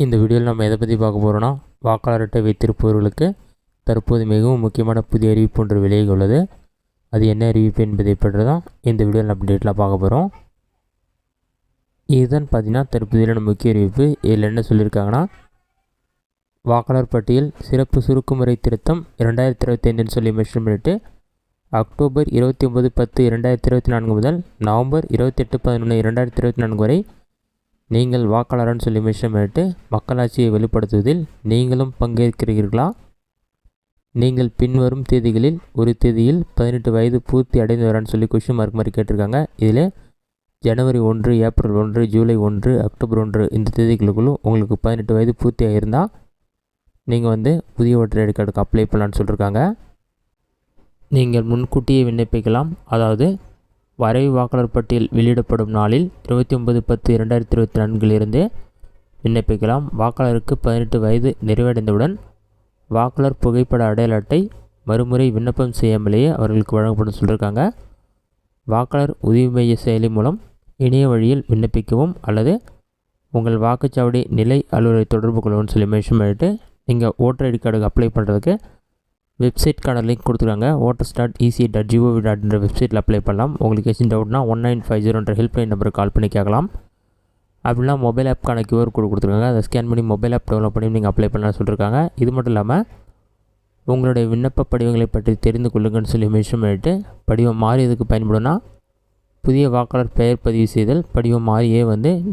இந்த வீடியோவில் நம்ம எதை பற்றி பார்க்க போகிறோன்னா, வாக்காளர் அட்டை வைத்திருப்பவர்களுக்கு தற்போது மிகவும் முக்கியமான புதிய அறிவிப்பு ஒன்று வெளியாகி உள்ளது. அது என்ன அறிவிப்பு என்பதை பற்றி தான் இந்த வீடியோவில் நம்ம டீட்டெயிலாக பார்க்க போகிறோம். இதுதான் பார்த்தீங்கன்னா தற்போதையான முக்கிய அறிவிப்பு. இதில் என்ன சொல்லியிருக்காங்கன்னா, வாக்காளர் பட்டியல் சிறப்பு சுருக்குமுறை திருத்தம் 2025 சொல்லி மென்ஷன் பண்ணிவிட்டு அக்டோபர் 29/10/2024 முதல் நவம்பர் 28/11/2024 வரை நீங்கள் வாக்காளர்னு சொல்லி மென்ஷன் பண்ணிட்டு மக்களாட்சியை வெளிப்படுத்துவதில் நீங்களும் பங்கேற்கிறீர்களா? நீங்கள் பின்வரும் தேதிகளில் ஒரு தேதியில் 18 வயது பூர்த்தி அடைந்தவரான்னு சொல்லி கொஸ்டின் மார்க் மாதிரி கேட்டிருக்காங்க. இதில் ஜனவரி 1, ஏப்ரல் 1, ஜூலை 1, அக்டோபர் 1 இந்த தேதிகளுக்குள்ளும் உங்களுக்கு 18 வயது பூர்த்தி ஆகியிருந்தால் நீங்கள் புதிய ஓட்டர் ஐடி கார்டுக்கு அப்ளை பண்ணலான்னு சொல்லியிருக்காங்க. நீங்கள் முன்கூட்டியே விண்ணப்பிக்கலாம். அதாவது வரைவு வாக்காளர் பட்டியல் வெளியிடப்படும் நாளில் 29/10/2024 விண்ணப்பிக்கலாம். வாக்காளருக்கு 18 வயது நிறைவடைந்தவுடன் வாக்காளர் புகைப்பட அடையாள அட்டை மறுமுறை விண்ணப்பம் செய்யாமலேயே அவர்களுக்கு வழங்கப்படும் சொல்லியிருக்காங்க. வாக்காளர் உதவி மைய செயலி மூலம் இணைய வழியில் விண்ணப்பிக்கவும் அல்லது உங்கள் வாக்குச்சாவடி நிலை அலுவலரை தொடர்பு கொள்ளவும் சொல்லி மென்ஷன் பண்ணிவிட்டு நீங்கள் ஓட்டர் ஐடி கார்டுக்கு அப்ளை பண்ணுறதுக்கு வெப்சைட்கான லிங்க் கொடுத்துருக்காங்க. voters.ec.gov.in வெப்சைட்டில் அப்ளை பண்ணலாம். உங்களுக்கு ஏதாச்சும் டவுட்னா 1950 ஹெல்ப்லைன் நம்பருக்கு கால் பண்ணி கேட்கலாம். அப்படின்னா மொபைல் ஆப்க்கான QR கோடு கொடுத்துருக்காங்க. அதை ஸ்கேன் பண்ணி மொபைல் ஆப் டவுன்லோட் பண்ணி நீங்கள் அப்ளை பண்ணலாம்னு சொல்லியிருக்காங்க. இது மட்டும் இல்லாமல் உங்களுடைய விண்ணப்ப படிவங்களை பற்றி தெரிந்து கொள்ளுங்கன்னு சொல்லி மென்ஷன் பண்ணிவிட்டு படிவம் மாறியதுக்கு பயன்படும்னா புதிய வாக்காளர் பெயர் பதிவு செய்தல், படிவம் மாறியே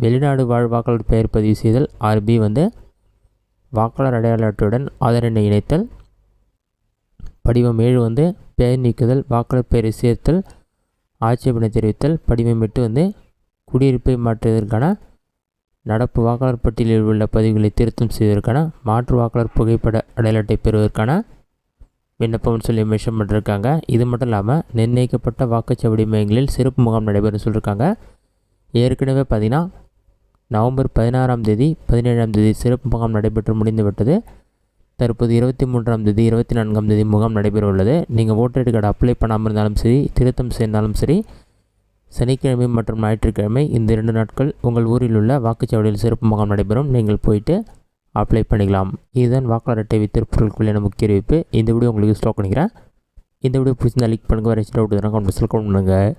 வெளிநாடு வாழ் வாக்காளர் பெயர் பதிவு செய்தல், RB வாக்காளர் அடையாள அட்டையுடன் ஆதார் எண்ணை இணைத்தல், படிவம் 7 பெயர் நீக்குதல், வாக்காளர் பெயரை சேர்த்தல், ஆட்சேபனை தெரிவித்தல், படிவம் 8 குடியிருப்பை மாற்றுவதற்கான நடப்பு வாக்காளர் பட்டியலில் உள்ள பதிவுகளை திருத்தம் செய்வதற்கான மாற்று வாக்காளர் புகைப்பட அடையாள அட்டை பெறுவதற்கான விண்ணப்பம்னு சொல்லி மென்ஷன் பண்ணியிருக்காங்க. இது மட்டும் இல்லாமல் நிர்ணயிக்கப்பட்ட வாக்குச்சாவடி மையங்களில் சிறப்பு முகாம் நடைபெறும் சொல்லியிருக்காங்க. ஏற்கனவே பார்த்திங்கன்னா நவம்பர் 16ஆம் தேதி 17ஆம் தேதி சிறப்பு முகாம் நடைபெற்று முடிந்துவிட்டது. தற்போது 23ஆம் தேதி 24ஆம் தேதி முகாம் நடைபெற உள்ளது. நீங்கள் ஓட்டர் ஐடி கார்டு அப்ளை பண்ணாமல் இருந்தாலும் சரி, திருத்தம் செய்தாலும் சரி, சனிக்கிழமை மற்றும் ஞாயிற்றுக்கிழமை இந்த 2 நாட்கள் உங்கள் ஊரில் உள்ள வாக்குச்சாவடியில் சிறப்பு முகாம் நடைபெறும். நீங்கள் போயிட்டு அப்ளை பண்ணிக்கலாம். இதுதான் வாக்காளர் அட்டை வைத்திருப்பவர்களுக்குள்ளான முக்கிய அறிவிப்பு. இந்த வீடியோ உங்களுக்கு ஸ்டாக் பண்ணிக்கிறேன். இந்த வீடியோ பிடிச்சிருந்தால் லைக் பண்ணுங்கள். வேறு டவுட் கமெண்ட் பண்ணுங்கள்.